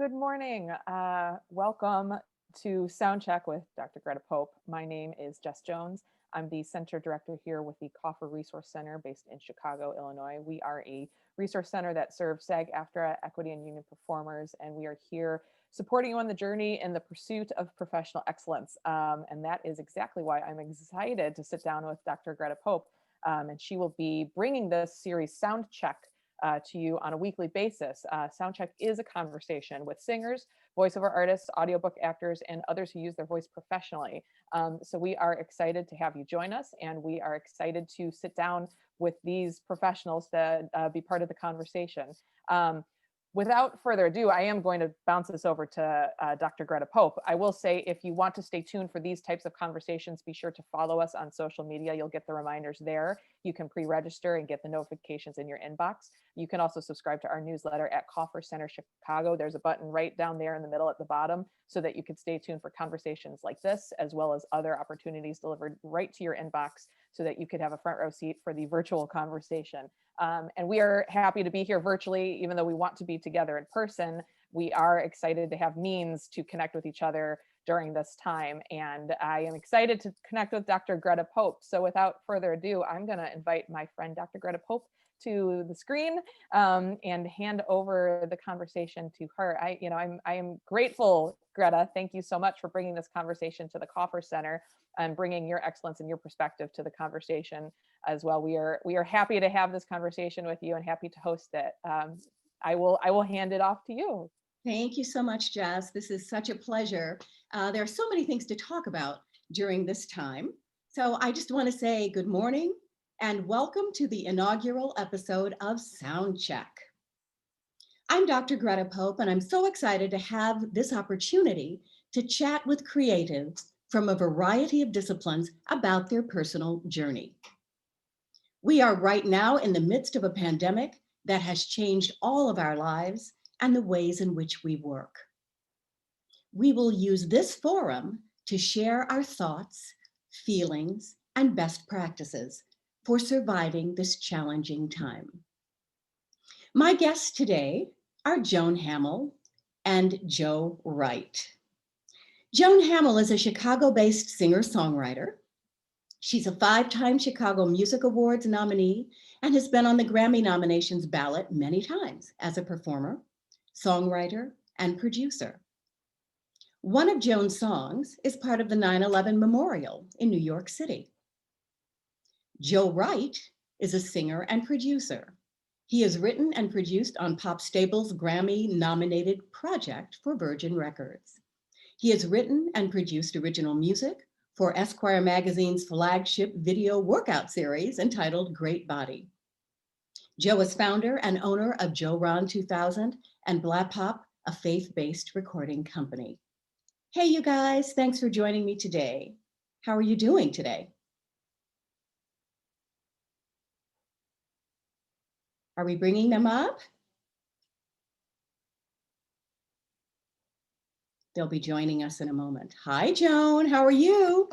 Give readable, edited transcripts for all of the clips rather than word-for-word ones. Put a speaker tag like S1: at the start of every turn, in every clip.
S1: Good morning. Welcome to SoundCheck with Dr. Greta Pope. My name is Jess Jones. I'm the Center Director here with the Coffer Resource Center based in Chicago, Illinois. We are a resource center that serves SAG-AFTRA, equity and union performers, and we are here supporting you on the journey in the pursuit of professional excellence. And that is exactly why I'm excited to sit down with Dr. Greta Pope, and she will be bringing this series SoundCheck to you on a weekly basis. SoundCheck is a conversation with singers, voiceover artists, audiobook actors, and others who use their voice professionally. So we are excited to have you join us, and we are excited to sit down with these professionals to be part of the conversation. Without further ado, I am going to bounce this over to Dr. Greta Pope. I will say, if you want to stay tuned for these types of conversations, be sure to follow us on social media. You'll get the reminders there. You can pre-register and get the notifications in your inbox. You can also subscribe to our newsletter at Coffer Center Chicago. There's a button right down there in the middle at the bottom so that you can stay tuned for conversations like this, as well as other opportunities delivered right to your inbox so that you could have a front row seat for the virtual conversation. And we are happy to be here virtually, even though we want to be together in person. We are excited to have means to connect with each other during this time. And I am excited to connect with Dr. Greta Pope. So without further ado, I'm going to invite my friend, Dr. Greta Pope, to the screen and hand over the conversation to her. I am grateful, Greta. Thank you so much for bringing this conversation to the Coffer Center and bringing your excellence and your perspective to the conversation as well. We are happy to have this conversation with you and happy to host it. I will hand it off to you.
S2: Thank you so much, Jess. This is such a pleasure. There are so many things to talk about during this time. So I just want to say good morning and welcome to the inaugural episode of SoundCheck. I'm Dr. Greta Pope, and I'm so excited to have this opportunity to chat with creatives from a variety of disciplines about their personal journey. We are right now in the midst of a pandemic that has changed all of our lives and the ways in which we work. We will use this forum to share our thoughts, feelings, and best practices for surviving this challenging time. My guests today are Joan Hammel and Joe Wright. Joan Hammel is a Chicago-based singer-songwriter. She's a 5-time Chicago Music Awards nominee and has been on the Grammy nominations ballot many times as a performer, songwriter, and producer. One of Joan's songs is part of the 9/11 Memorial in New York City. Joe Wright is a singer and producer. He has written and produced on Pop Stable's Grammy-nominated project for Virgin Records. He has written and produced original music for Esquire magazine's flagship video workout series entitled Great Body. Joe is founder and owner of Joe Ron 2000 and Blah Pop, a faith-based recording company. Hey, you guys, thanks for joining me today. How are you doing today? Are we bringing them up? They'll be joining us in a moment. Hi, Joan, how are you?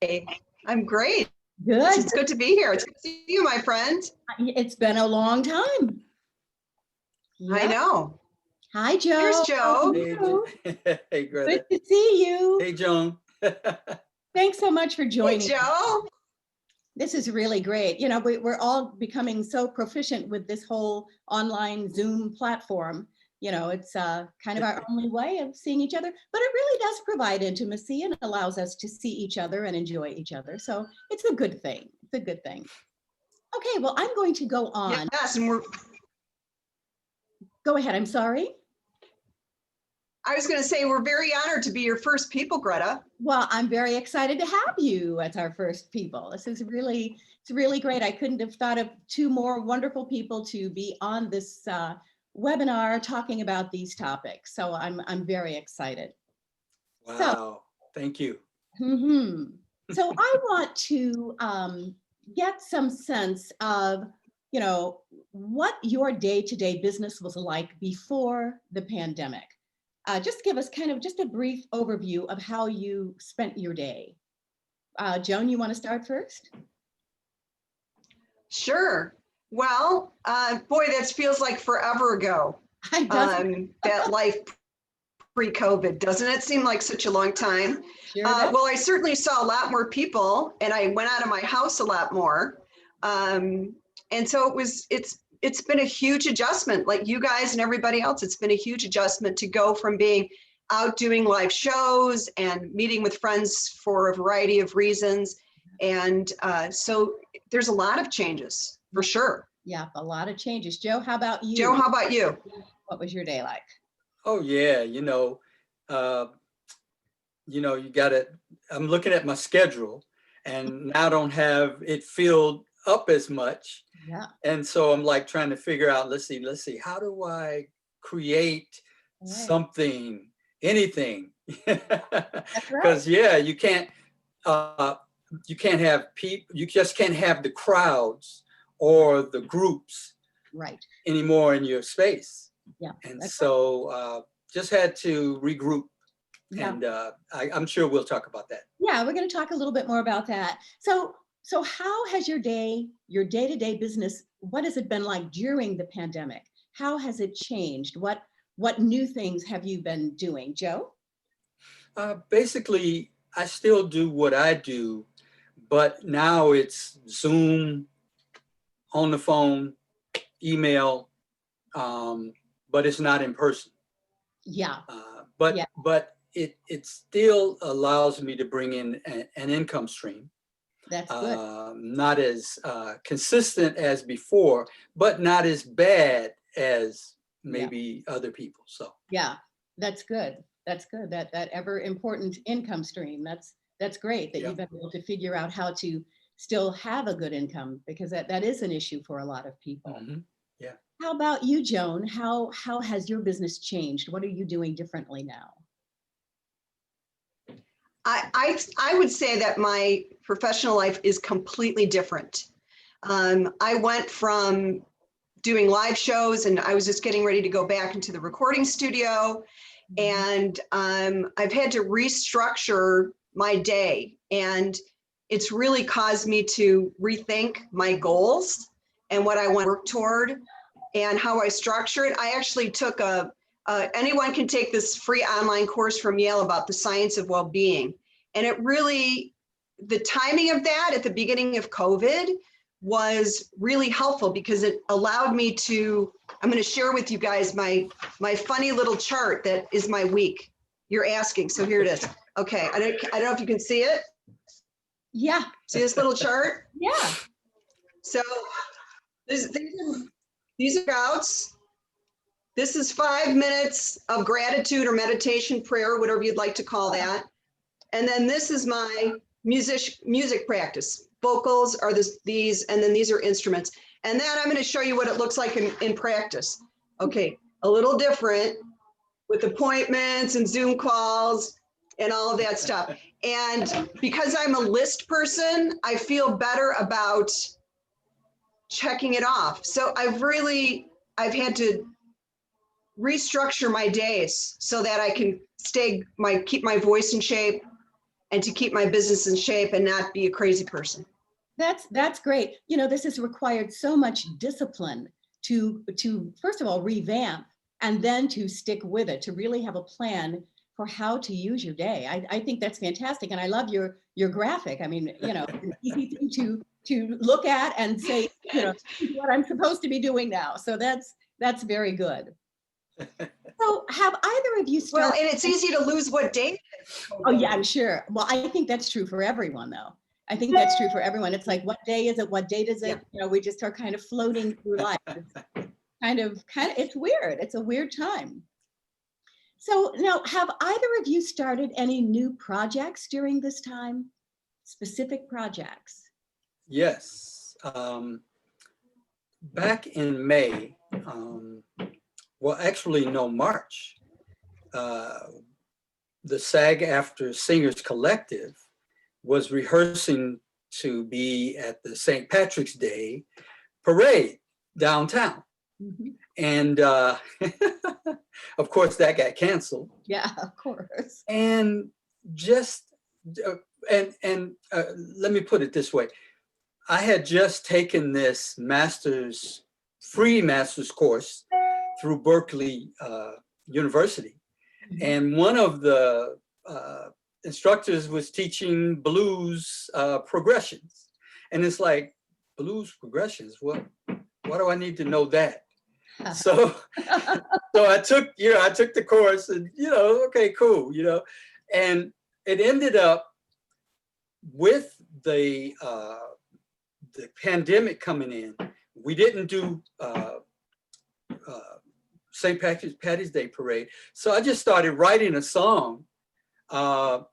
S3: Hey, I'm great.
S2: Good.
S3: It's good to be here. It's good to see you, my friend.
S2: It's been a long time.
S3: Yep. I know.
S2: Hi, Joe.
S3: Here's Joe.
S4: Hey, Greta.
S2: Good to see you.
S4: Hey, Joan.
S2: Thanks so much for joining.
S3: Hey, Joe.
S2: This is really great. You know, we're all becoming so proficient with this whole online Zoom platform. You know, it's kind of our only way of seeing each other, but it really does provide intimacy and allows us to see each other and enjoy each other. So it's a good thing. It's a good thing. Okay, well, I'm going to go on.
S3: Yes, and
S2: Go ahead, I'm sorry.
S3: I was going to say, we're very honored to be your first people, Greta.
S2: Well, I'm very excited to have you as our first people. This is really, it's really great. I couldn't have thought of 2 more wonderful people to be on this webinar talking about these topics. So I'm very excited.
S4: Wow,
S2: so,
S4: thank you.
S2: So I want to get some sense of, you know, what your day-to-day business was like before the pandemic. Just give us kind of just a brief overview of how you spent your day. Joan, you want to start first?
S3: Sure. Well, boy, that feels like forever ago. that life pre-COVID. Doesn't it seem like such a long time?
S2: Sure does.
S3: Well, I certainly saw a lot more people, and I went out of my house a lot more. And so it's been a huge adjustment, like you guys and everybody else. It's been a huge adjustment to go from being out doing live shows and meeting with friends for a variety of reasons. And so there's a lot of changes for sure.
S2: Yeah, a lot of changes. Joe, how about you?
S3: Joe, how about you?
S2: What was your day like?
S4: Oh yeah, you gotta, I'm looking at my schedule and now I don't have it filled up as much.
S2: Yeah.
S4: And so I'm like trying to figure out, let's see, how do I create something, anything? Because you can't have people, you just can't have the crowds or the groups anymore in your space.
S2: Yeah.
S4: And so just had to regroup. Yeah. And I'm sure we'll talk about that.
S2: Yeah, we're going to talk a little bit more about that. So how has your day-to-day business, what has it been like during the pandemic? How has it changed? What new things have you been doing, Joe?
S4: Basically, I still do what I do, but now it's Zoom, on the phone, email, but it's not in person.
S2: Yeah.
S4: But it still allows me to bring in an income stream.
S2: That's good.
S4: Not as consistent as before, but not as bad as maybe other people. So
S2: yeah, that's good. That's good. That ever important income stream. That's great that you've been able to figure out how to still have a good income, because that is an issue for a lot of people.
S4: Mm-hmm. Yeah.
S2: How about you, Joan? How has your business changed? What are you doing differently now?
S3: I would say that my professional life is completely different. I went from doing live shows, and I was just getting ready to go back into the recording studio, and I've had to restructure my day, and it's really caused me to rethink my goals and what I want to work toward and how I structure it. I actually took anyone can take this free online course from Yale about the science of well-being. And it really, the timing of that at the beginning of COVID was really helpful, because it allowed me to, I'm going to share with you guys my funny little chart that is my week. You're asking, so here it is. Okay, I don't know if you can see it.
S2: Yeah.
S3: See this little chart?
S2: Yeah.
S3: So these are outs. This is 5 minutes of gratitude or meditation, prayer, whatever you'd like to call that. And then this is my music practice. Vocals are these, and then these are instruments. And then I'm going to show you what it looks like in practice. Okay, a little different with appointments and Zoom calls and all of that stuff. And because I'm a list person, I feel better about checking it off. So I've had to restructure my days so that I can keep my voice in shape and to keep my business in shape and not be a crazy person.
S2: That's great. You know, this has required so much discipline to first of all revamp, and then to stick with it, to really have a plan for how to use your day. I think that's fantastic, and I love your graphic. I mean, you know, an easy thing to look at and say, you know, what I'm supposed to be doing now. So that's very good. So have either of you started?
S3: Well, and it's easy to lose what day.
S2: Oh yeah, I'm sure. Well, I think that's true for everyone though. I think that's true for everyone. It's like, what day is it? What date is it? Yeah. You know, we just are kind of floating through life. It's kind of, it's weird. It's a weird time. So now, have either of you started any new projects during this time? Specific projects?
S4: Yes. Back in May, well, actually, no, March, the SAG-AFTRA Singers Collective was rehearsing to be at the St. Patrick's Day parade downtown. Mm-hmm. And of course, that got canceled.
S2: Yeah, of course.
S4: And let me put it this way. I had just taken this free master's course through Berkeley University. And one of the instructors was teaching blues progressions. And it's like, blues progressions, what do I need to know that? So I took the course and, okay, cool, and it ended up with the pandemic coming in. We didn't do St. Patty's Day parade. So I just started writing a song and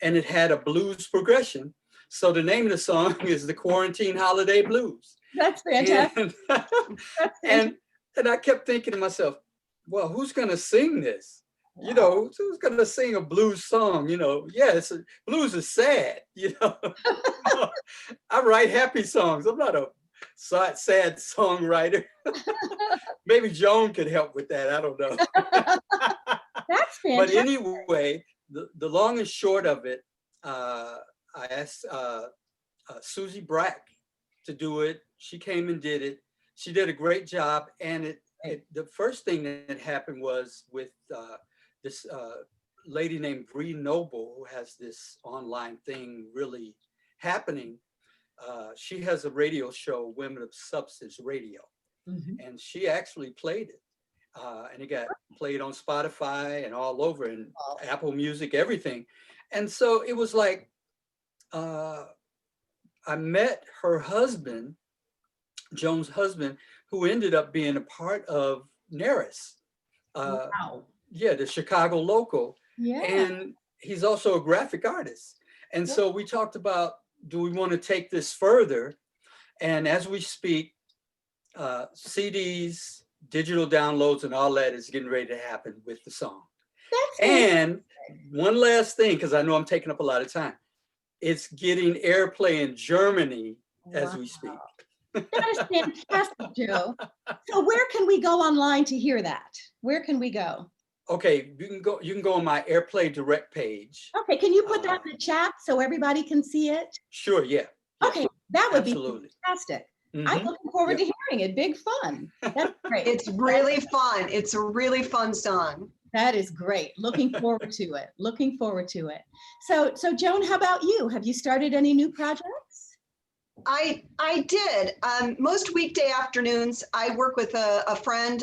S4: it had a blues progression. So the name of the song is the Quarantine Holiday Blues.
S2: That's fantastic.
S4: And I kept thinking to myself, well, who's going to sing this?
S2: Wow.
S4: Who's going to sing a blues song? Blues is sad. I write happy songs. I'm not a sad songwriter. Maybe Joan could help with that. I don't know.
S2: That's fantastic.
S4: But anyway, the long and short of it, I asked Susie Brack to do it. She came and did it. She did a great job. And the first thing that happened was with this lady named Bree Noble, who has this online thing really happening. She has a radio show, Women of Substance Radio. And she actually played it. And it got played on Spotify and all over, and Apple Music, everything. And so it was like, I met her husband, Joan's husband, who ended up being a part of NARIS.
S2: Wow.
S4: Yeah, the Chicago local.
S2: Yeah.
S4: And he's also a graphic artist. And so we talked about, do we want to take this further? And as we speak, CDs, digital downloads, and all that is getting ready to happen with the song. And one last thing, because I know I'm taking up a lot of time. It's getting airplay in Germany as we speak.
S2: That is fantastic, Joe. So where can we go online to hear that? Where can we go?
S4: Okay, you can go on my Airplay Direct page.
S2: Okay, can you put that in the chat so everybody can see it?
S4: Sure, yeah.
S2: Okay, that would
S4: absolutely.
S2: Be fantastic. I'm looking forward to hearing it. Big fun. That's great.
S3: It's really fun. It's a really fun song.
S2: That is great. Looking forward to it. Looking forward to it. So Joan, how about you? Have you started any new projects?
S3: I did. Most weekday afternoons, I work with a friend,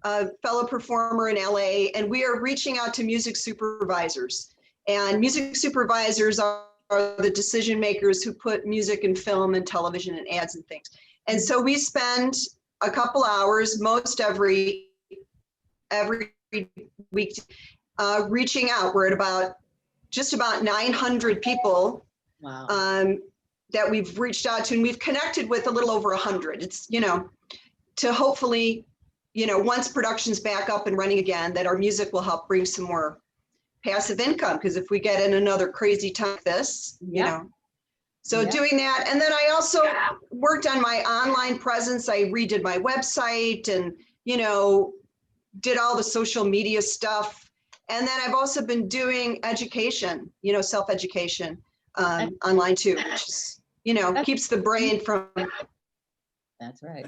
S3: a fellow performer in LA, and we are reaching out to music supervisors. And music supervisors are the decision makers who put music in film and television and ads and things. And so we spend a couple hours most every week reaching out. We're at just about 900 people.
S2: Wow.
S3: That we've reached out to, and we've connected with a little over 100. It's, to hopefully, once production's back up and running again, that our music will help bring some more passive income. Because if we get in another crazy time like this, doing that. And then I also worked on my online presence. I redid my website and, did all the social media stuff. And then I've also been doing education, self-education online too, which is, keeps the brain from.
S2: That's right.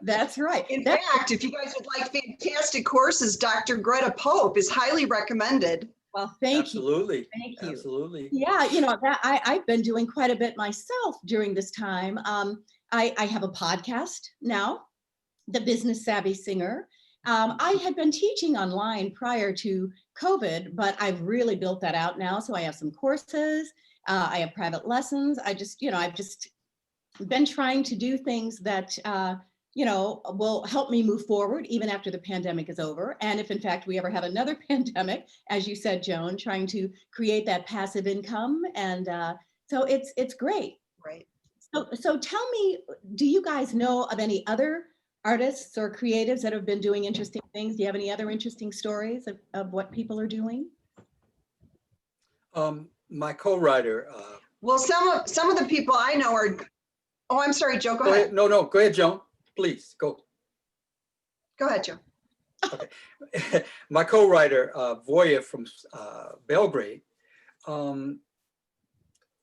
S2: That's right.
S3: In fact, if you guys would like fantastic courses, Dr. Greta Pope is highly recommended.
S2: Well, thank
S4: Absolutely.
S2: you. Thank you.
S4: Absolutely.
S2: Yeah, I've been doing quite a bit myself during this time. I have a podcast now, The Business Savvy Singer. I had been teaching online prior to COVID, but I've really built that out now. So I have some courses. I have private lessons. I've just been trying to do things that, will help me move forward even after the pandemic is over. And if in fact we ever have another pandemic, as you said, Joan, trying to create that passive income. And so it's great.
S3: Right.
S2: So tell me, do you guys know of any other artists or creatives that have been doing interesting things? Do you have any other interesting stories of what people are doing?
S4: My co-writer.
S3: Well, some of the people I know are. Oh, I'm sorry, Joe. Go ahead.
S4: No, go ahead, Joan. Please go.
S3: Go ahead, Joe.
S4: Okay. My co-writer, Voya from Belgrade,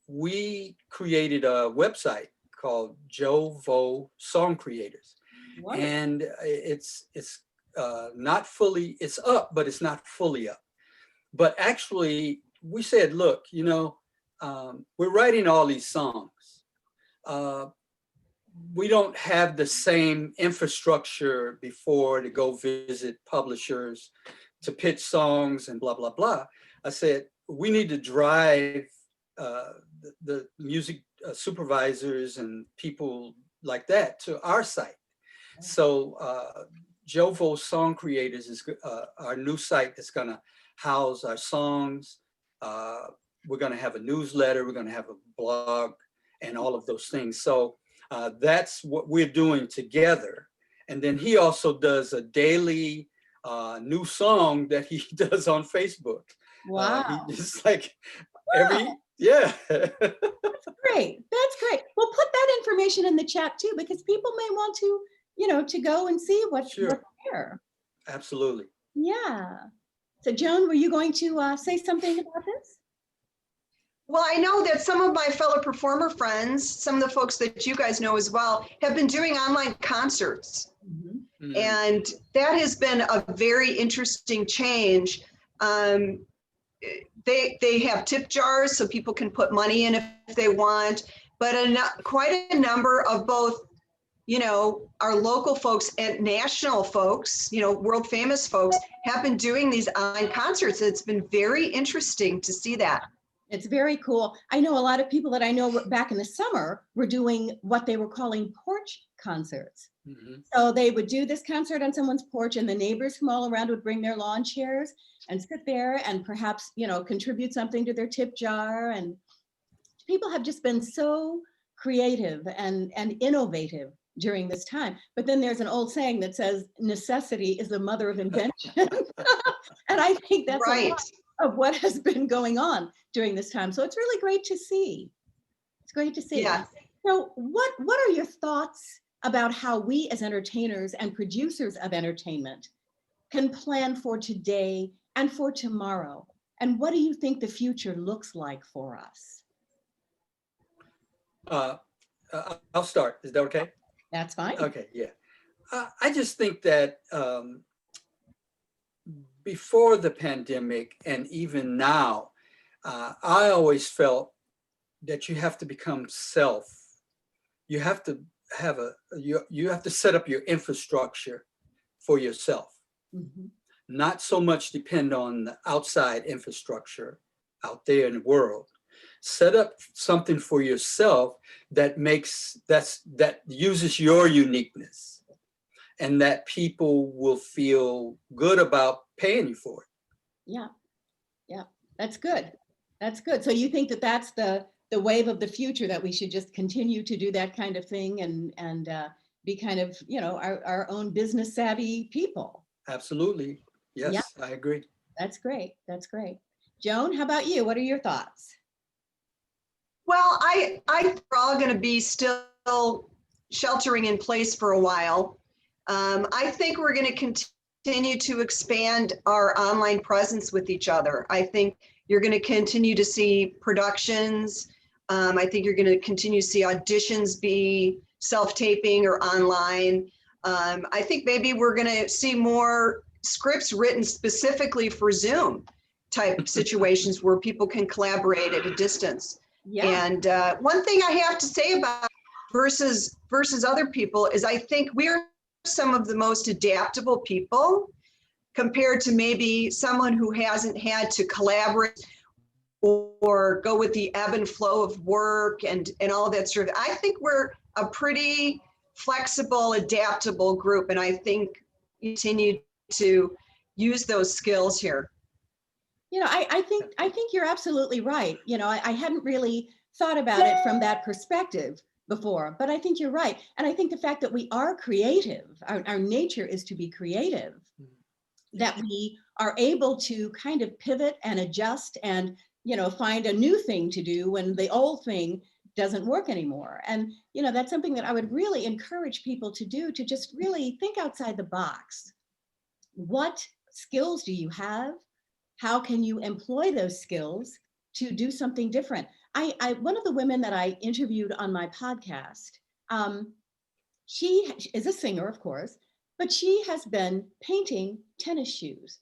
S4: we created a website called Joe Vo Song Creators.
S2: Wonderful.
S4: and it's not fully, it's up, but it's not fully up. But actually, we said, look, we're writing all these songs. We don't have the same infrastructure before to go visit publishers, to pitch songs and blah, blah, blah. I said, we need to drive the music supervisors and people like that to our site. So Jovo Song Creators is our new site that's going to house our songs. We're going to have a newsletter. We're going to have a blog and all of those things. So that's what we're doing together. And then he also does a daily new song that he does on Facebook.
S2: Wow.
S4: He just like yeah.
S2: That's great. That's great. Well, put that information in the chat too, because people may want to, to go and see what's there.
S4: Absolutely.
S2: Yeah. So Joan, were you going to say something about this?
S3: Well, I know that some of my fellow performer friends, some of the folks that you guys know as well, have been doing online concerts.
S2: Mm-hmm.
S4: Mm-hmm.
S3: And that has been a very interesting change. They have tip jars so people can put money in if they want, but quite a number of both, our local folks and national folks, world famous folks have been doing these online concerts. It's been very interesting to see that.
S2: It's very cool. I know a lot of people that I know back in the summer were doing what they were calling porch concerts.
S4: Mm-hmm.
S2: So they would do this concert on someone's porch, and the neighbors from all around would bring their lawn chairs and sit there and perhaps, contribute something to their tip jar. And people have just been so creative and innovative during this time. But then there's an old saying that says necessity is the mother of invention. And I think that's
S3: right.
S2: A lot of what has been going on during this time. So it's really great to see. It's great to see.
S3: Yeah.
S2: So what are your thoughts about how we as entertainers and producers of entertainment can plan for today and for tomorrow? And what do you think the future looks like for us?
S4: I'll start. Is that okay?
S2: That's fine.
S4: Okay, yeah. I just think that before the pandemic and even now, I always felt that you have to become self. You have to have you have to set up your infrastructure for yourself.
S2: Mm-hmm.
S4: Not so much depend on the outside infrastructure out there in the world. Set up something for yourself that uses your uniqueness, and that people will feel good about paying you for it.
S2: Yeah, that's good. That's good. So you think that that's the wave of the future, that we should just continue to do that kind of thing and be kind of, our own business savvy people.
S4: Absolutely. Yes, yeah. I agree.
S2: That's great. That's great. Joan, how about you? What are your thoughts?
S3: Well, I think we're all going to be still sheltering in place for a while. I think we're going to continue to expand our online presence with each other. I think you're going to continue to see productions. I think you're going to continue to see auditions be self-taping or online. I think maybe we're going to see more scripts written specifically for Zoom type situations where people can collaborate at a distance. Yeah. And one thing I have to say about versus other people is I think we're some of the most adaptable people compared to maybe someone who hasn't had to collaborate or go with the ebb and flow of work and all of that sort of. I think we're a pretty flexible, adaptable group, and I think continue to use those skills here.
S2: I think you're absolutely right. I hadn't really thought about it from that perspective before, but I think you're right. And I think the fact that we are creative, our nature is to be creative, that we are able to kind of pivot and adjust and, find a new thing to do when the old thing doesn't work anymore. And, that's something that I would really encourage people to do, to just really think outside the box. What skills do you have? How can you employ those skills to do something different? One of the women that I interviewed on my podcast, she is a singer, of course, but she has been painting tennis shoes,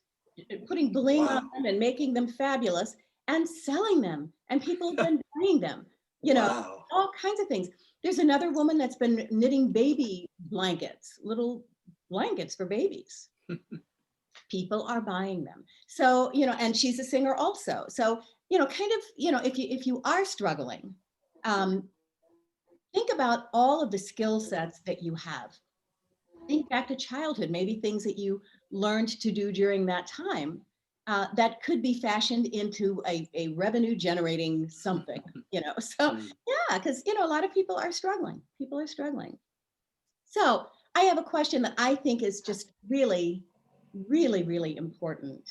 S2: putting bling on them and making them fabulous and selling them. And people have been buying them, you know,
S4: Wow.
S2: all kinds of things. There's another woman that's been knitting baby blankets, little blankets for babies. People are buying them. So, you know, and she's a singer also. So, you know, kind of, you know, if you are struggling, think about all of the skill sets that you have. Think back to childhood, maybe things that you learned to do during that time that could be fashioned into a revenue generating something, you know. So yeah, because, you know, a lot of people are struggling. People are struggling. So I have a question that I think is just really, really, really important.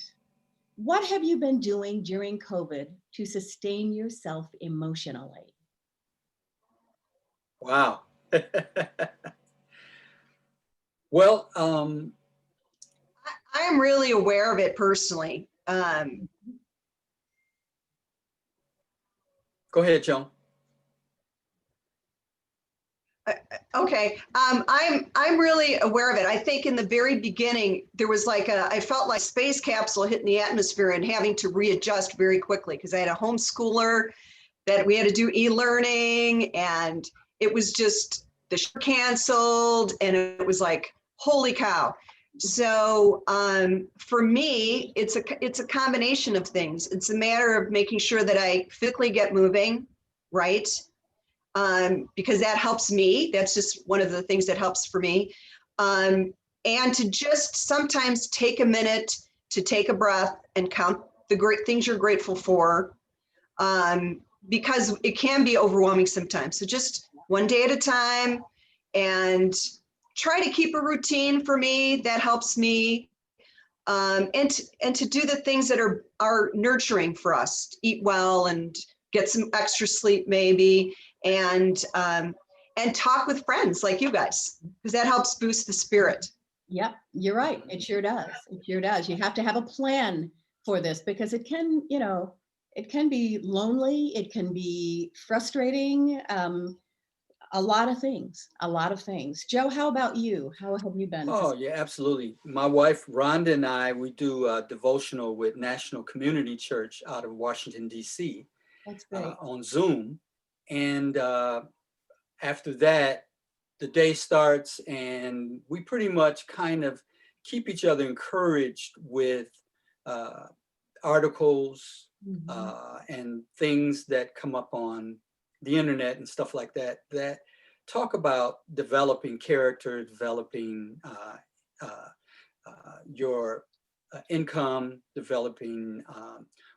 S2: What have you been doing during COVID to sustain yourself emotionally?
S4: Wow. Well,
S3: I am really aware of it personally.
S4: go ahead, Joan.
S3: Okay, I'm really aware of it. I think in the very beginning there was like I felt like space capsule hitting the atmosphere and having to readjust very quickly because I had a homeschooler that we had to do e-learning, and it was just the show canceled, and it was like, holy cow. So for me, it's a combination of things. It's a matter of making sure that I physically get moving, right? Because that helps me. That's just one of the things that helps for me. And to just sometimes take a minute to take a breath and count the great things you're grateful for, because it can be overwhelming sometimes. So just one day at a time, and try to keep a routine for me that helps me. And to do the things that are nurturing for us, to eat well and get some extra sleep maybe, and talk with friends like you guys, because that helps boost the spirit.
S2: Yep, you're right. It sure does. It sure does. You have to have a plan for this because it can, you know, it can be lonely. It can be frustrating. A lot of things, a lot of things. Joe, how about you? How have you been?
S4: Oh, yeah, absolutely. My wife, Rhonda, and I, we do a devotional with National Community Church out of Washington, D.C.
S2: That's great.
S4: On Zoom. And after that, the day starts, and we pretty much kind of keep each other encouraged with articles and things that come up on the internet and stuff like that, that talk about developing character, developing your income, developing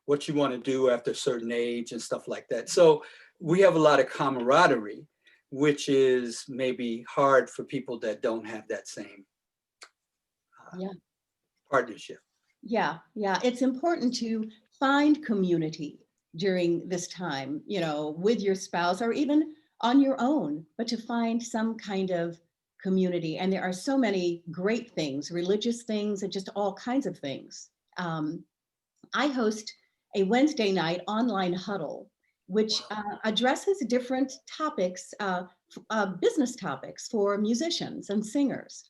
S4: what you want to do after a certain age and stuff like that. So we have a lot of camaraderie, which is maybe hard for people that don't have that same partnership.
S2: Yeah, yeah. It's important to find community during this time, you know, with your spouse or even on your own, but to find some kind of community. And there are so many great things, religious things, and just all kinds of things. I host a Wednesday night online huddle, which addresses different topics, business topics for musicians and singers.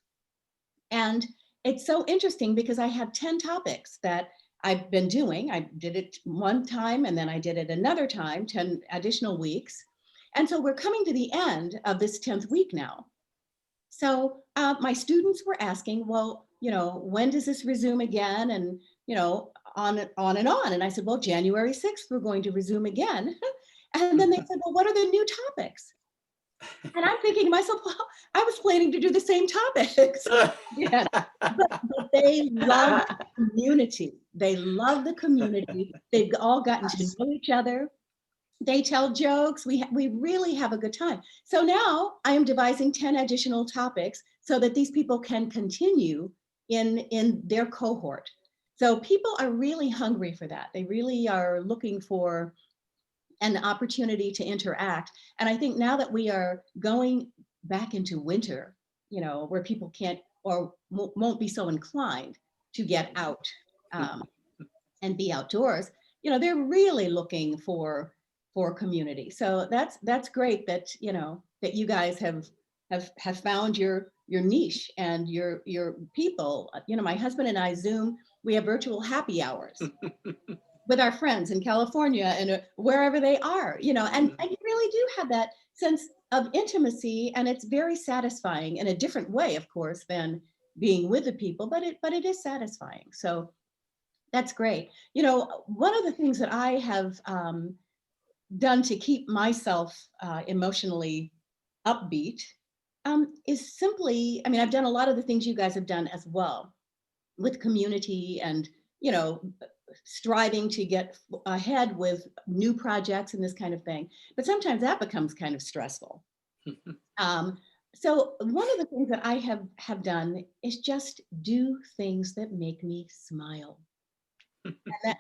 S2: And it's so interesting because I have 10 topics that I've been doing. I did it one time and then I did it another time, 10 additional weeks. And so we're coming to the end of this 10th week now. So my students were asking, well, you know, when does this resume again? And, you know, on and on. And I said, well, January 6th, we're going to resume again. And then they said, well, what are the new topics? And I'm thinking to myself, well, I was planning to do the same topics. Yeah. But they love the community. They love the community. They've all gotten to know each other. They tell jokes. We really have a good time. So now I am devising 10 additional topics so that these people can continue in their cohort. So people are really hungry for that. They really are looking for an opportunity to interact. And I think now that we are going back into winter, you know, where people can't or won't be so inclined to get out and be outdoors, you know, they're really looking for community. So that's great that, you know, that you guys have have found your niche and your people. You know, my husband and I Zoom, we have virtual happy hours with our friends in California and wherever they are, you know, and you really do have that sense of intimacy, and it's very satisfying in a different way, of course, than being with the people, but it is satisfying. So that's great. You know, one of the things that I have done to keep myself emotionally upbeat is simply, I mean, I've done a lot of the things you guys have done as well with community and, you know, striving to get ahead with new projects and this kind of thing. But sometimes that becomes kind of stressful. So one of the things that I have done is just do things that make me smile.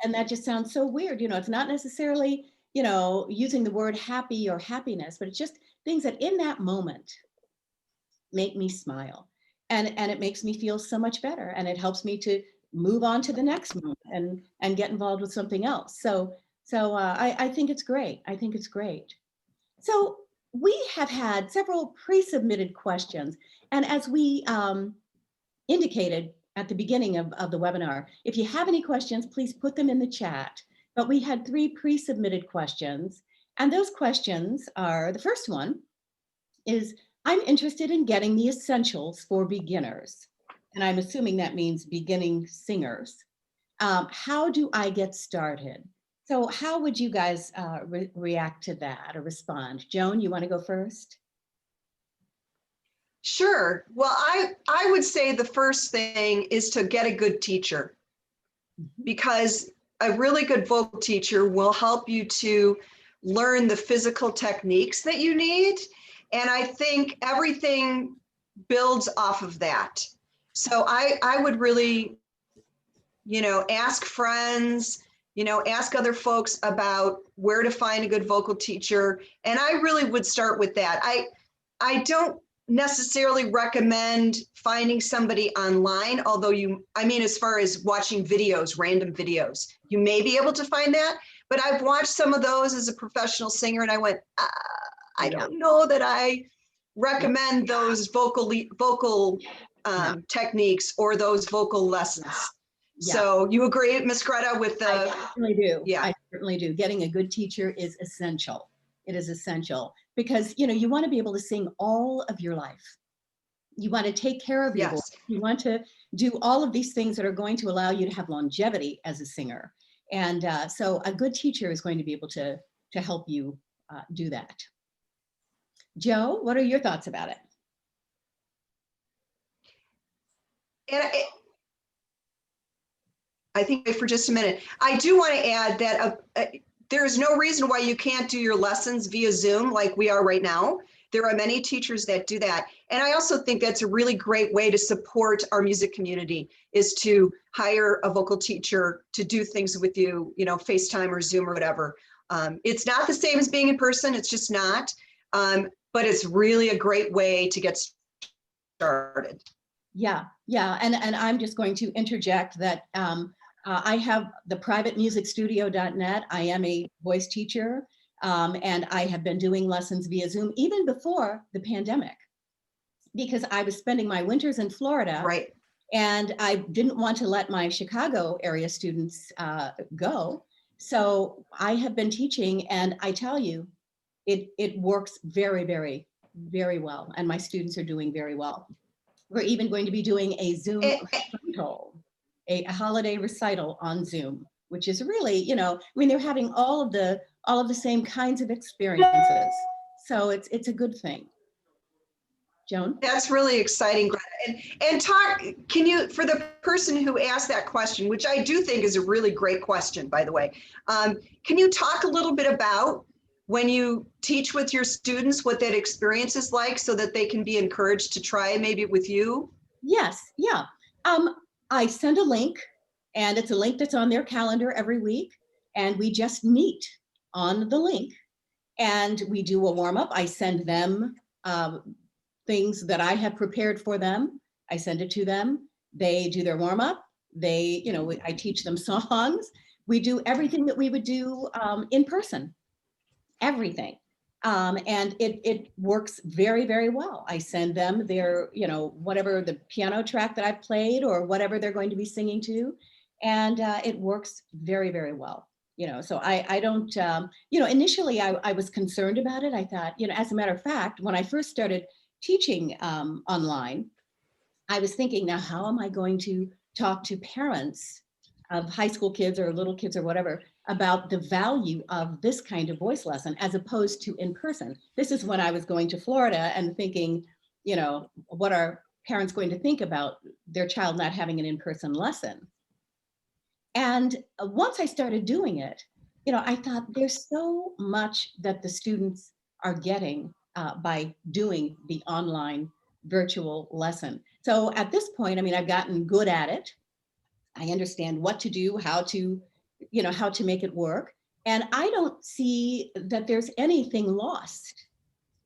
S2: And that just sounds so weird. You know, it's not necessarily, you know, using the word happy or happiness, but it's just things that in that moment make me smile. And it makes me feel so much better. And it helps me to move on to the next moment and get involved with something else. So I think it's great. I think it's great. So we have had several pre-submitted questions. And as we indicated at the beginning of the webinar, if you have any questions, please put them in the chat. But we had 3 pre-submitted questions. And those questions are, the first one is, I'm interested in getting the essentials for beginners. And I'm assuming that means beginning singers. How do I get started? So how would you guys react to that or respond? Joan, you want to go first?
S3: Sure. Well, I would say the first thing is to get a good teacher, because a really good vocal teacher will help you to learn the physical techniques that you need. And I think everything builds off of that. So I would really, you know, ask friends, you know, ask other folks about where to find a good vocal teacher. And I really would start with that. I don't necessarily recommend finding somebody online, although I mean, as far as watching videos, random videos, you may be able to find that. But I've watched some of those as a professional singer and I went, I don't know that I recommend those vocal techniques or those vocal lessons. Yeah. So you agree, Ms. Greta, with the—
S2: I certainly do.
S3: Yeah,
S2: I certainly do. Getting a good teacher is essential. It is essential because, you know, you want to be able to sing all of your life. You want to take care of your voice. You want to do all of these things that are going to allow you to have longevity as a singer. And so a good teacher is going to be able to help you do that. Joe, what are your thoughts about it?
S3: And I think for just a minute, I do want to add that there is no reason why you can't do your lessons via Zoom like we are right now. There are many teachers that do that. And I also think that's a really great way to support our music community, is to hire a vocal teacher to do things with you, you know, FaceTime or Zoom or whatever. It's not the same as being in person, it's just not. But it's really a great way to get started.
S2: Yeah, and I'm just going to interject that I have the privatemusicstudio.net. I am a voice teacher, and I have been doing lessons via Zoom even before the pandemic, because I was spending my winters in Florida.
S3: Right.
S2: And I didn't want to let my Chicago area students go. So I have been teaching, and I tell you, it works very, very, very well. And my students are doing very well. We're even going to be doing a Zoom recital, a holiday recital on Zoom, which is really, you know, I mean, they're having all of the same kinds of experiences. So it's a good thing. Joan?
S3: That's really exciting, Greta. And talk, can you, for the person who asked that question, which I do think is a really great question, by the way, can you talk a little bit about when you teach with your students, what that experience is like, so that they can be encouraged to try maybe with you?
S2: Yes, yeah. I send a link, and it's a link that's on their calendar every week, and we just meet on the link, and we do a warm-up. I send them things that I have prepared for them. I send it to them. They do their warm-up. They, you know, I teach them songs. We do everything that we would do in person. Everything. And it works very, very well. I send them their, whatever the piano track that I played or whatever they're going to be singing to. And it works very, very well. So I don't, initially I was concerned about it. I thought, as a matter of fact, when I first started teaching online, I was thinking, now, how am I going to talk to parents of high school kids or little kids or whatever about the value of this kind of voice lesson as opposed to in person? This is when I was going to Florida and thinking, what are parents going to think about their child not having an in-person lesson? And once I started doing it, I thought there's so much that the students are getting by doing the online virtual lesson. So at this point, I've gotten good at it. I understand what to do, how to make it work. And I don't see that there's anything lost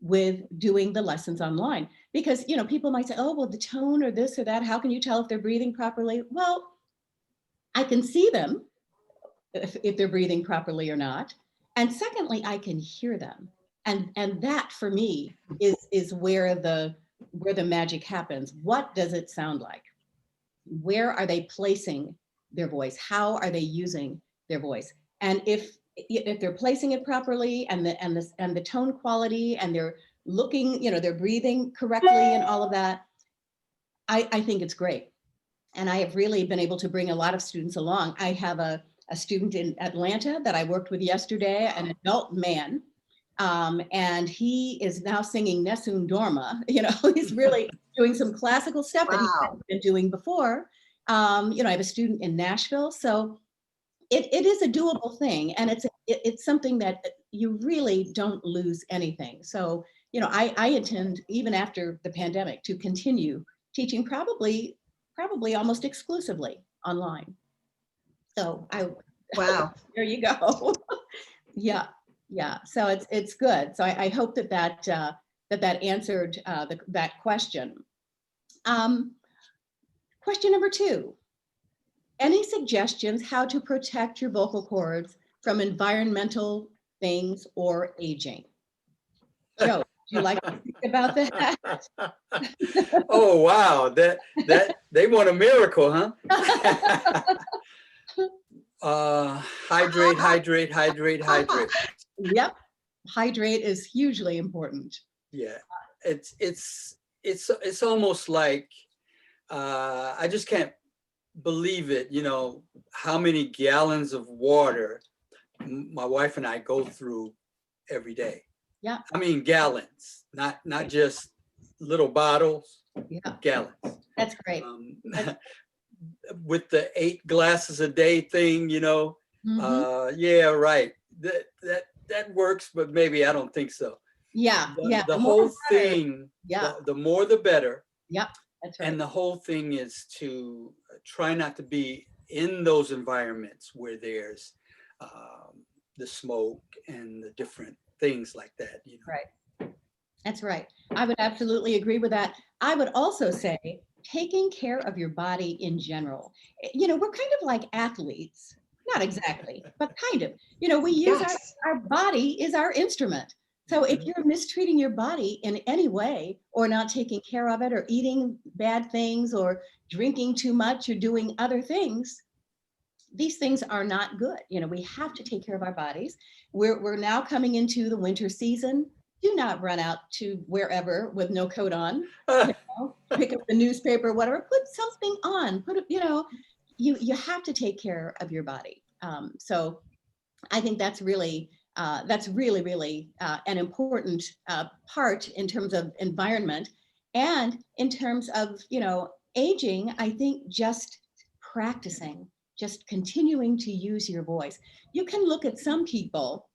S2: with doing the lessons online, because, people might say, oh, well, the tone or this or that, how can you tell if they're breathing properly? Well, I can see them if they're breathing properly or not. And secondly, I can hear them. And that for me is where the magic happens. What does it sound like? Where are they placing their voice? How are they using their voice? And if they're placing it properly and the tone quality, and they're looking, they're breathing correctly and all of that, I think it's great. And I have really been able to bring a lot of students along. I have a student in Atlanta that I worked with yesterday, an adult man, and he is now singing Nessun Dorma. He's really doing some classical stuff that he hadn't been doing before. I have a student in Nashville, so it is a doable thing, and it's something that you really don't lose anything. So I intend, even after the pandemic, to continue teaching probably almost exclusively online. So wow, there you go. Yeah. So it's good. So I hope that answered that question. Question number 2. Any suggestions how to protect your vocal cords from environmental things or aging? Joe, would you like to think about that?
S4: Oh, wow. That they want a miracle, huh? Hydrate.
S2: Yep. Hydrate is hugely important.
S4: Yeah. It's almost like I just can't believe it, how many gallons of water my wife and I go through every day.
S2: Yeah.
S4: Gallons, not just little bottles.
S2: Yeah.
S4: Gallons.
S2: That's great.
S4: With the 8 glasses a day thing,
S2: Mm-hmm.
S4: Yeah, right. That works, but maybe I don't think so.
S2: Yeah.
S4: The whole thing,
S2: yeah.
S4: The more the better.
S2: Yep. That's right.
S4: And the whole thing is to try not to be in those environments where there's the smoke and the different things like that.
S2: Right. That's right. I would absolutely agree with that. I would also say taking care of your body in general. We're kind of like athletes. Not exactly, but kind of. We use our body is our instrument. So if you're mistreating your body in any way, or not taking care of it, or eating bad things, or drinking too much, or doing other things, these things are not good. We have to take care of our bodies. We're now coming into the winter season. Do not run out to wherever with no coat on. Pick up the newspaper, whatever. Put something on. You have to take care of your body. So I think that's really an important part in terms of environment, and in terms of aging. I think just practicing, just continuing to use your voice. You can look at some people,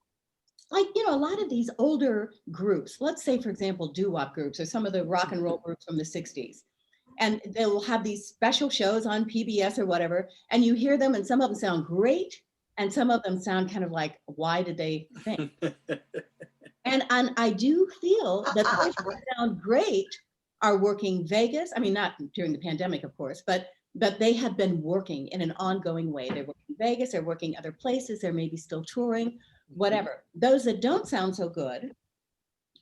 S2: like a lot of these older groups. Let's say, for example, doo-wop groups, or some of the rock and roll groups from the 60s. And they will have these special shows on PBS or whatever, and you hear them, and some of them sound great, and some of them sound kind of like, why did they think? And I do feel that those who sound great are working Vegas. Not during the pandemic, of course, but they have been working in an ongoing way. They're working Vegas, they're working other places, they're maybe still touring, whatever. Those that don't sound so good,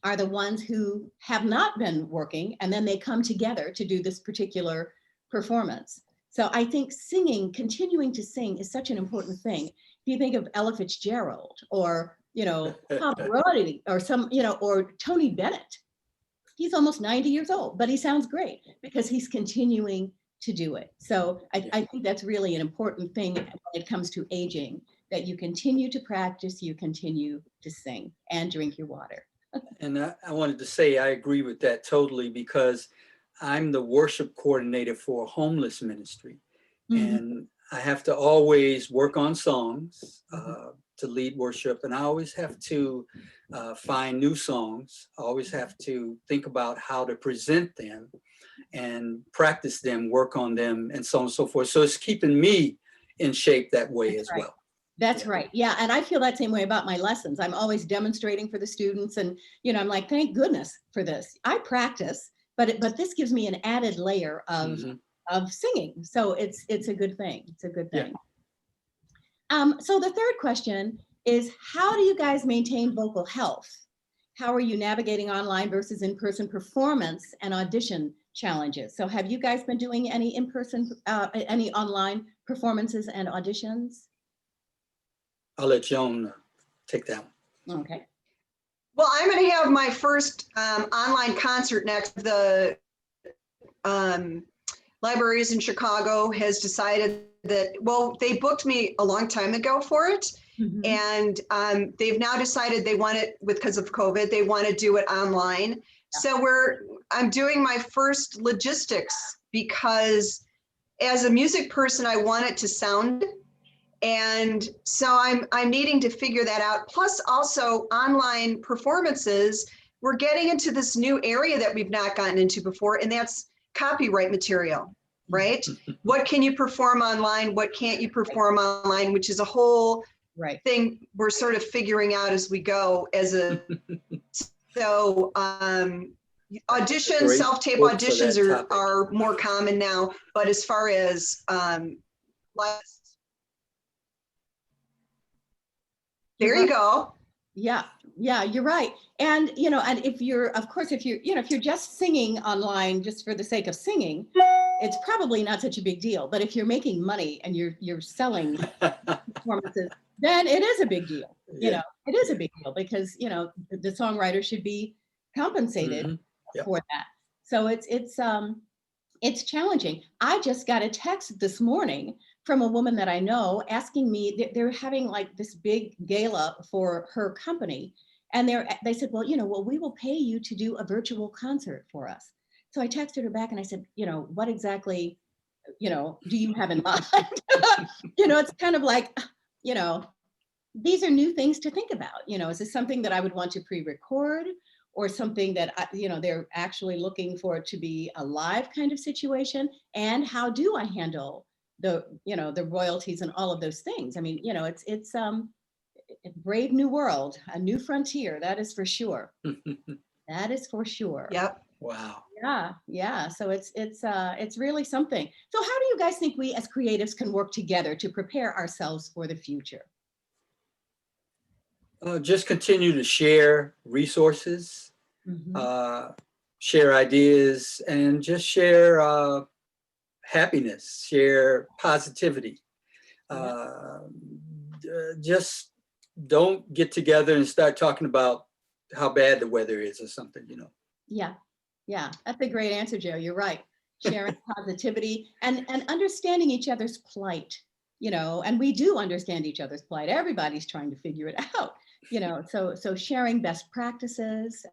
S2: are the ones who have not been working, and then they come together to do this particular performance. So I think singing, continuing to sing, is such an important thing. If you think of Ella Fitzgerald, or Pavarotti, or or Tony Bennett, he's almost 90 years old, but he sounds great because he's continuing to do it. So I think that's really an important thing when it comes to aging, that you continue to practice, you continue to sing and drink your water.
S4: And I wanted to say I agree with that totally, because I'm the worship coordinator for a homeless ministry.
S2: Mhm.
S4: And I have to always work on songs to lead worship. And I always have to find new songs. I always have to think about how to present them and practice them, work on them, and so on and so forth. So it's keeping me in shape that way as well.
S2: That's right. Yeah. And I feel that same way about my lessons. I'm always demonstrating for the students, and, I'm like, thank goodness for this. I practice, but this gives me an added layer of singing. So it's a good thing. It's a good thing. So the third question is, how do you guys maintain vocal health? How are you navigating online versus in-person performance and audition challenges? So have you guys been doing any in-person, any online performances and auditions?
S4: I'll let Joan take that one.
S2: Okay.
S3: Well, I'm going to have my first online concert next. The Libraries in Chicago has decided that, well, they booked me a long time ago for it. And they've now decided they want it, because of COVID, they want to do it online. So I'm doing my first logistics, because as a music person, I want it to sound. And so I'm needing to figure that out. Plus also online performances, we're getting into this new area that we've not gotten into before, and that's copyright material, right? What can you perform online? What can't you perform online? Which is a whole thing we're sort of figuring out as we go. So auditions, self-tape auditions are more common now, but as far as there you go.
S2: Yeah, you're right. And, and if you're just singing online just for the sake of singing, it's probably not such a big deal. But if you're making money and you're selling performances, then it is a big deal. It is a big deal, because, the songwriter should be compensated for that. So it's challenging. I just got a text this morning from a woman that I know asking me, they're having like this big gala for her company. And they said, well, we will pay you to do a virtual concert for us. So I texted her back and I said, what exactly, do you have in mind? It's kind of like, these are new things to think about. Is this something that I would want to pre-record, or something that, they're actually looking for it to be a live kind of situation? And how do I handle the royalties and all of those things? I mean, it's a brave new world, a new frontier. That is for sure. That is for sure.
S3: Yep.
S4: Wow.
S2: Yeah. So it's really something. So how do you guys think we as creatives can work together to prepare ourselves for the future?
S4: Just continue to share resources, share ideas, and just share happiness, share positivity. Just don't get together and start talking about how bad the weather is or something,
S2: Yeah, that's a great answer, Joe. You're right. Sharing positivity and understanding each other's plight, and we do understand each other's plight. Everybody's trying to figure it out, so sharing best practices,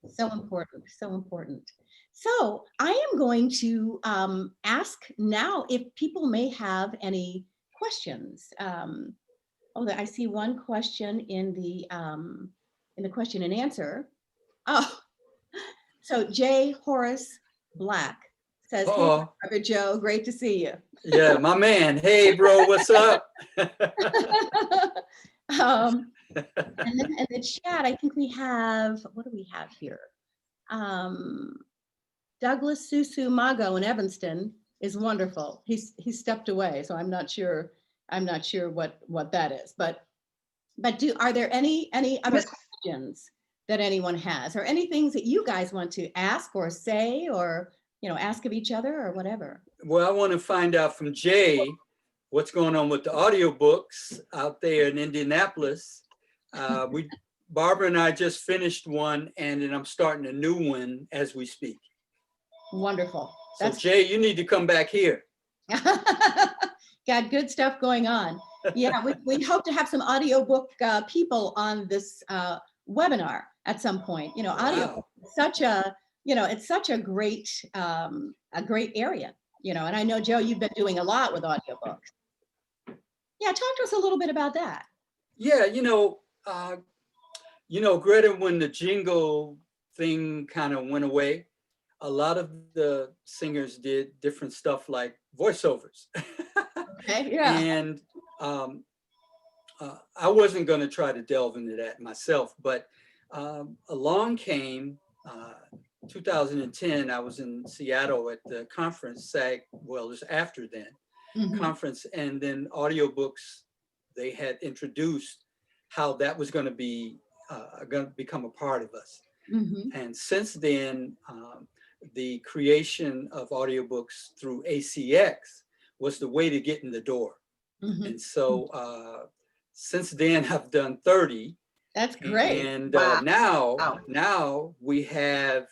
S2: so important, so important. So I am going to ask now if people may have any questions. I see one question in the question and answer. Oh, so J. Horace Black says, "Hey, Brother Joe, great to see you."
S4: Yeah, my man. Hey, bro, what's up?
S2: And then in the chat, I think we have, what do we have here? Douglas Susu Mago in Evanston is wonderful. He stepped away, so I'm not sure what that is. But are there any other questions that anyone has, or any things that you guys want to ask or say, or, ask of each other or whatever.
S4: Well, I want to find out from Jay what's going on with the audiobooks out there in Indianapolis. Barbara and I just finished one, and then I'm starting a new one as we speak.
S2: Wonderful.
S4: So Jay, you need to come back here.
S2: Got good stuff going on. Yeah, we hope to have some audiobook people on this webinar at some point. Audio, it's such a great area. And I know, Joe, you've been doing a lot with audiobooks. Yeah, talk to us a little bit about that.
S4: Yeah, Greta, when the jingle thing kind of went away, a lot of the singers did different stuff like voiceovers.
S2: Okay, yeah.
S4: And I wasn't going to try to delve into that myself, but along came 2010. I was in Seattle at the conference, it was after then, conference, and then audiobooks, they had introduced how that was going to become a part of us. And since then, the creation of audiobooks through ACX was the way to get in the door. And so since then, I've done 30.
S2: That's great.
S4: And
S3: Wow.
S4: now we have,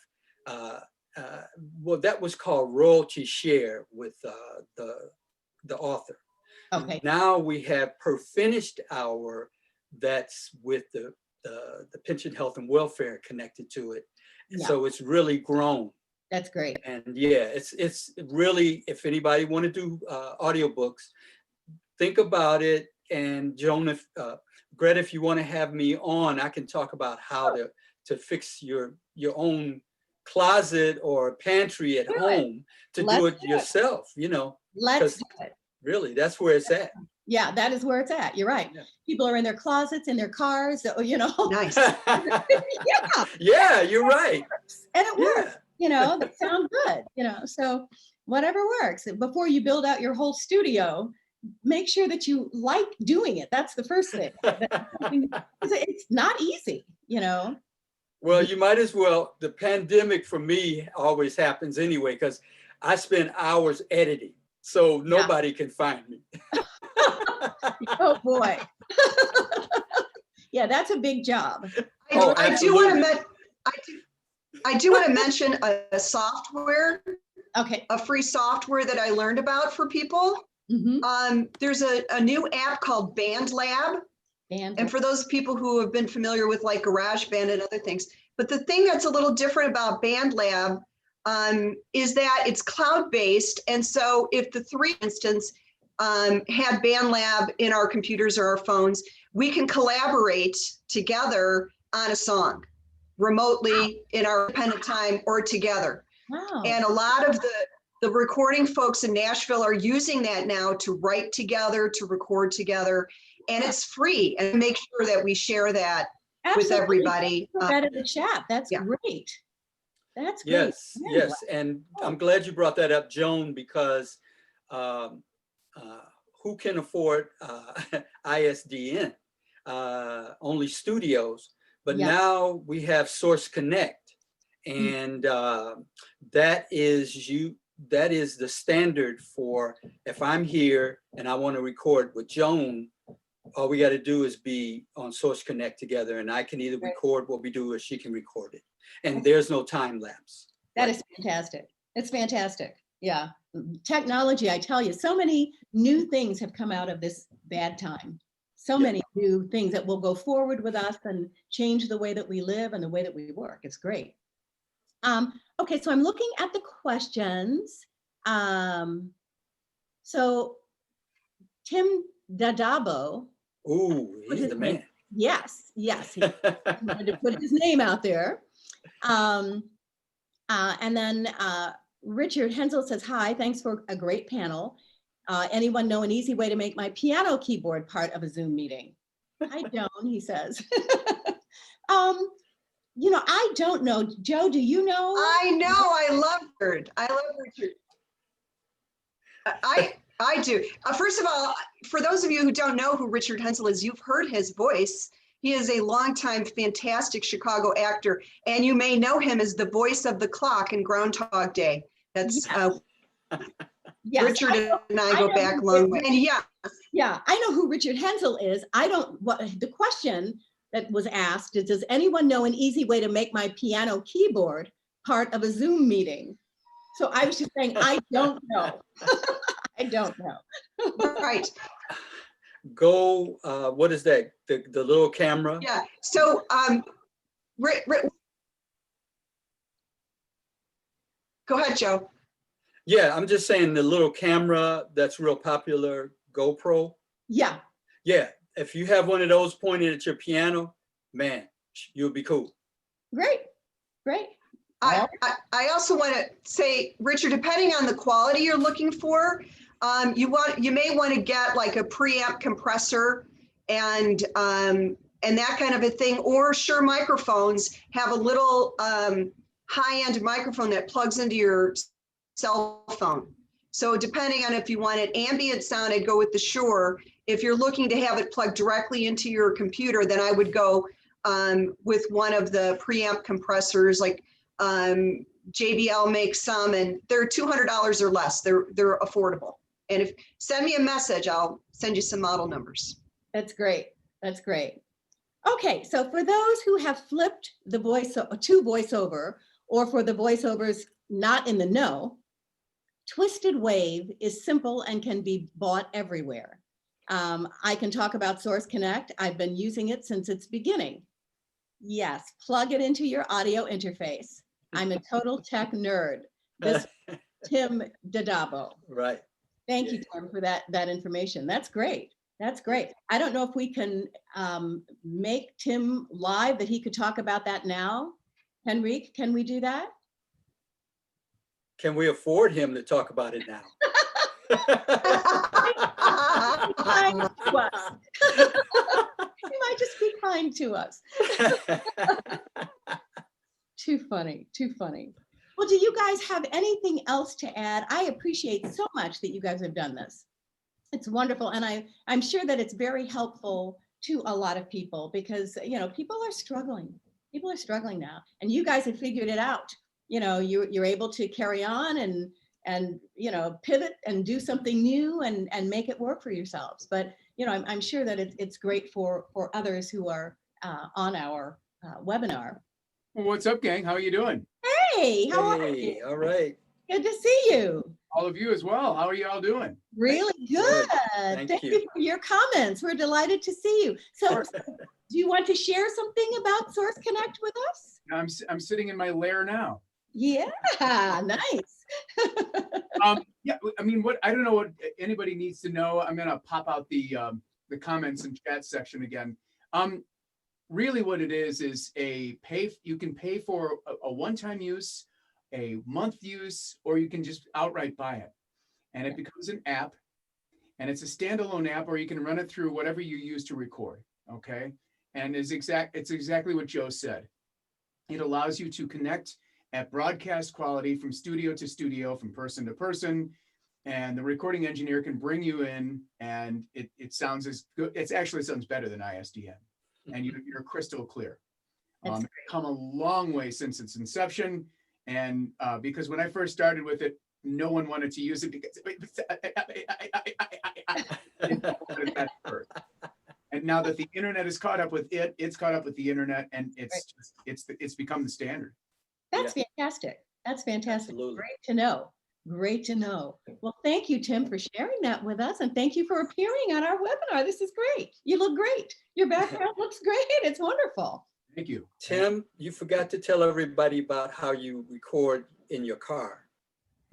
S4: well, that was called royalty share with the author.
S2: Okay.
S4: Now we per finished hour that's with the pension health and welfare connected to it.
S2: Yeah.
S4: So it's really grown.
S2: That's great.
S4: And yeah, it's really, if anybody want to do audiobooks, think about it. And Joan, Greta, if you want to have me on, I can talk about how to fix your own closet or pantry at home to do it yourself,
S2: Let's do it.
S4: Really, that's where it's at.
S2: Yeah, that is where it's at. You're right. Yeah. People are in their closets, in their cars,
S3: Nice.
S4: Yeah, you're right.
S2: And it works, that sounds good, so whatever works. Before you build out your whole studio, make sure that you like doing it. That's the first thing. It's not easy,
S4: Well, you might as well. The pandemic for me always happens anyway, because I spend hours editing, so nobody can find me.
S2: Oh boy. Yeah, that's a big job.
S3: I do want to mention a software, a free software that I learned about for people. There's a new app called BandLab. And for those people who have been familiar with like GarageBand and other things, but the thing that's a little different about BandLab is that it's cloud-based. And so if the three instance had BandLab in our computers or our phones, we can collaborate together on a song remotely in our independent time or together.
S2: Wow.
S3: And a lot of the recording folks in Nashville are using that now to write together, to record together, and it's free. And make sure that we share that with everybody.
S2: Put that in the chat. That's great. That's great.
S4: Yes, yes. And I'm glad you brought that up, Joan, because who can afford ISDN? Only studios. But now we have Source Connect, and that is the standard for if I'm here and I want to record with Joan, all we got to do is be on Source Connect together, and I can either record what we do or she can record it. And there's no time lapse.
S2: That is fantastic. It's fantastic. Yeah. Technology, I tell you, so many new things have come out of this bad time. So many new things that will go forward with us and change the way that we live and the way that we work. It's great. Okay, so I'm looking at the questions. So Tim Dadabo.
S4: Ooh, he's the man.
S2: Yes. He wanted to put his name out there. And then Richard Hensel says, hi, thanks for a great panel. Anyone know an easy way to make my piano keyboard part of a Zoom meeting? I don't, he says. I don't know. Joe, do you know?
S3: I know. I love Richard. I do. First of all, for those of you who don't know who Richard Hensel is, you've heard his voice He is a longtime fantastic Chicago actor, and you may know him as the voice of the clock in Groundhog Day. That's
S2: Yes,
S3: Richard and I go back a long way. And
S2: yeah, I know who Richard Hensel is. I don't, what the question that was asked is, does anyone know an easy way to make my piano keyboard part of a Zoom meeting? So I was just saying, I don't know. I don't know.
S3: right.
S4: Go, what is that? The little camera?
S3: Yeah. So go ahead, Joe.
S4: Yeah, I'm just saying the little camera that's real popular, GoPro.
S2: Yeah.
S4: Yeah, if you have one of those pointed at your piano, man, you'll be cool.
S2: Great, great.
S3: I also want to say, Richard, depending on the quality you're looking for, you may want to get like a preamp compressor and that kind of a thing, or Shure microphones have a little high-end microphone that plugs into your cell phone. So depending on if you wanted ambient sound, I'd go with the Shure. If you're looking to have it plugged directly into your computer, then I would go with one of the preamp compressors, like JBL makes some, and they're $200 or less. They're affordable. And if send me a message, I'll send you some model numbers.
S2: That's great. That's great. Okay, so for those who have flipped the voice to voiceover, or for the voiceovers not in the know, Twisted Wave is simple and can be bought everywhere. I can talk about Source Connect. I've been using it since its beginning. Yes, plug it into your audio interface. I'm a total tech nerd. This Tim Dadabo.
S4: Right.
S2: Thank you, Tim, for that information. That's great. That's great. I don't know if we can make Tim live, that he could talk about that now. Henrique, can we do that?
S4: Can we afford him to talk about it now?
S2: He might just be kind to us. Too funny, too funny. Well, do you guys have anything else to add? I appreciate so much that you guys have done this. It's wonderful. And I'm sure that it's very helpful to a lot of people, because, you know, people are struggling. People are struggling now, and you guys have figured it out. You know, you're able to carry on and you know, pivot and do something new and make it work for yourselves. But, you know, I'm sure that it's great for others who are on our webinar.
S5: Well, what's up, gang? How are you doing?
S2: Hey, how are you?
S4: All right.
S2: Good to see you.
S5: All of you as well. How are you all doing?
S2: Really good.
S4: Thank
S2: you
S4: you
S2: for your comments. We're delighted to see you. So do you want to share something about Source Connect with us?
S5: I'm sitting in my lair now.
S2: Yeah, nice.
S5: Yeah, I mean, I don't know what anybody needs to know. I'm gonna pop out the comments and chat section again. Really what it is you can pay for a one-time use, a month use, or you can just outright buy it. And it becomes an app, and it's a standalone app, or you can run it through whatever you use to record, okay? And it's exactly what Joe said. It allows you to connect at broadcast quality from studio to studio, from person to person, and the recording engineer can bring you in, and it sounds as good. It actually sounds better than ISDN, and you're crystal clear. It's come a long way since its inception, and because when I first started with it, no one wanted to use it because and now that the internet is caught up with it, it's caught up with the internet, and it's become the standard.
S2: That's fantastic. That's fantastic.
S4: Absolutely.
S2: Great to know. Great to know. Well, thank you, Tim, for sharing that with us. And thank you for appearing on our webinar. This is great. You look great. Your background looks great. It's wonderful.
S5: Thank you.
S4: Tim, you forgot to tell everybody about how you record in your car.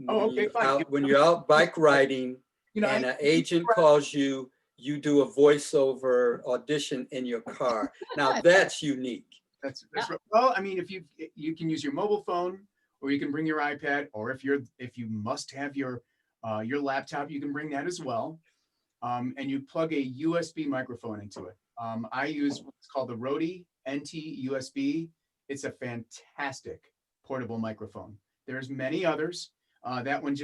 S5: Oh, okay, fine.
S4: When you're out bike riding,
S5: you know,
S4: and an agent calls you, you do a voiceover audition in your car. Now that's unique.
S5: That's right. Well, I mean, if you can use your mobile phone, or you can bring your iPad, or if you must have your laptop, you can bring that as well. And you plug a USB microphone into it. I use what's called the Rode NT USB. It's a fantastic portable microphone. There's many others. That one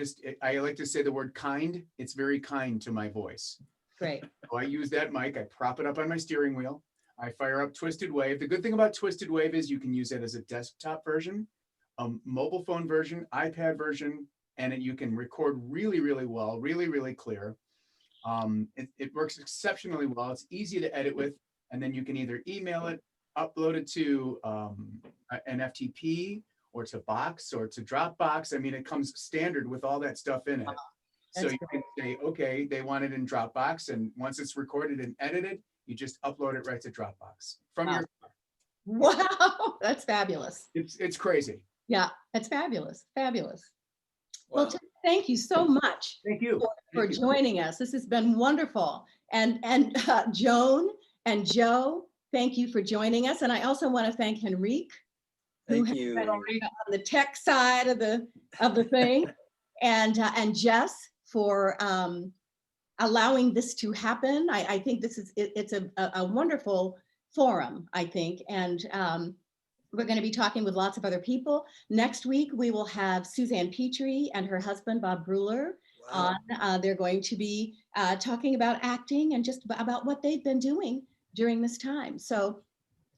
S5: I like to say the word kind. It's very kind to my voice.
S2: Great.
S5: So I use that mic. I prop it up on my steering wheel. I fire up Twisted Wave. The good thing about Twisted Wave is you can use it as a desktop version, a mobile phone version, iPad version, and you can record really, really well, really, really clear. It works exceptionally well. It's easy to edit with, and then you can either email it, upload it to an FTP or to Box or to Dropbox. I mean, it comes standard with all that stuff in it. So you can say, okay, they want it in Dropbox, and once it's recorded and edited, you just upload it right to Dropbox from your car.
S2: Wow, that's fabulous.
S5: It's crazy.
S2: Yeah, that's fabulous. Fabulous.
S4: Wow.
S2: Well, thank you so much
S5: Thank you.
S2: for joining us. This has been wonderful. And Joan and Joe, thank you for joining us. And I also want to thank Henrique, who
S4: Thank
S2: has
S4: you.
S2: been on the tech side of the thing, and Jess for allowing this to happen. I think this is it's a wonderful forum, I think, and we're going to be talking with lots of other people. Next week, we will have Suzanne Petrie and her husband, Bob Bruler,
S4: Wow.
S2: on. They're going to be talking about acting and just about what they've been doing during this time. So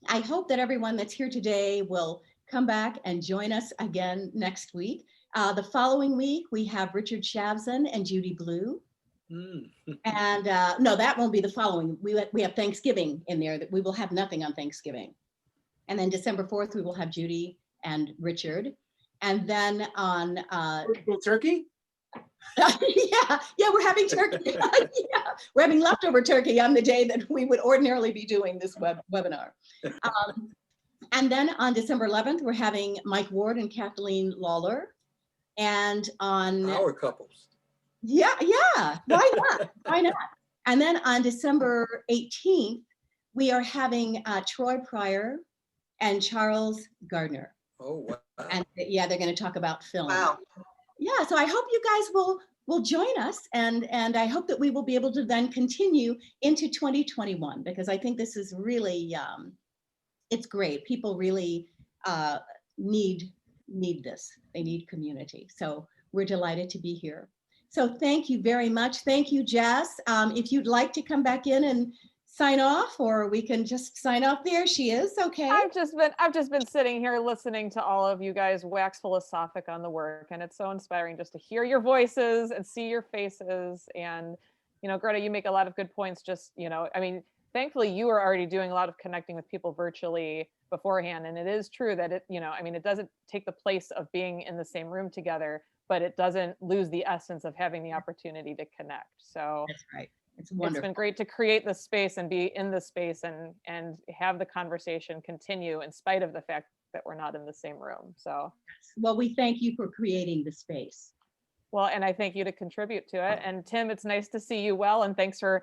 S2: I hope that everyone that's here today will come back and join us again next week. The following week, we have Richard Shavzin and Judy Blue. And no, that won't be the following. We have Thanksgiving in there. That we will have nothing on Thanksgiving. And then December 4th, we will have Judy and Richard. And then on
S5: Turkey?
S2: yeah, we're having turkey. Yeah, we're having leftover turkey on the day that we would ordinarily be doing this webinar. And then on December 11th, we're having Mike Ward and Kathleen Lawler. And on
S4: Power couples.
S2: yeah, why not? Why not? And then on December 18th, we are having Troy Pryor and Charles Gardner.
S4: Oh, wow.
S2: And yeah, they're going to talk about film.
S3: Wow.
S2: Yeah, so I hope you guys will join us, and I hope that we will be able to then continue into 2021, because I think this is really it's great. People really need this. They need community. So we're delighted to be here. So thank you very much. Thank you, Jess. If you'd like to come back in and sign off, or we can just sign off. There she is. Okay.
S1: I've just been sitting here listening to all of you guys wax philosophic on the work, and it's so inspiring just to hear your voices and see your faces. And Greta, you make a lot of good points. Just I mean, thankfully you are already doing a lot of connecting with people virtually beforehand, and it is true that it I mean, it doesn't take the place of being in the same room together, but it doesn't lose the essence of having the opportunity to connect. So
S2: that's right. It's wonderful.
S1: It's been great to create the space and be in the space and have the conversation continue in spite of the fact that we're not in the same room. So,
S2: well, we thank you for creating the space.
S1: Well, and I thank you to contribute to it. And Tim, it's nice to see you well, and thanks for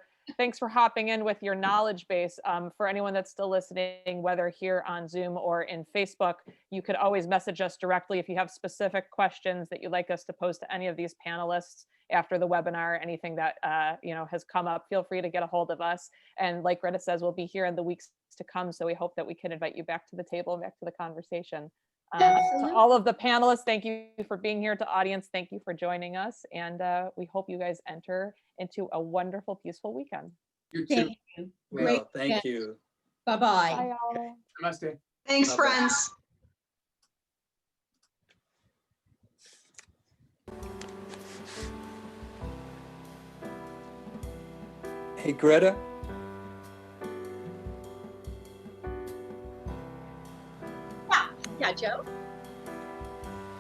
S1: hopping in with your knowledge base. For anyone that's still listening, whether here on Zoom or in Facebook, you could always message us directly if you have specific questions that you'd like us to pose to any of these panelists after the webinar. Anything that has come up, feel free to get a hold of us. And like Greta says, we'll be here in the weeks to come, so we hope that we can invite you back to the table and back to the conversation. To all of the panelists, thank you for being here. To audience, thank you for joining us, and we hope you guys enter into a wonderful, peaceful weekend.
S5: You too.
S2: Thank you.
S4: Well,
S2: Great.
S4: thank you.
S2: Bye-bye.
S1: Bye, all.
S5: Namaste.
S3: Thanks,
S4: Bye-bye.
S3: friends.
S4: Hey, Greta.
S2: Yeah, Joe.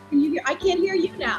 S2: Can you hear? I can't hear you now.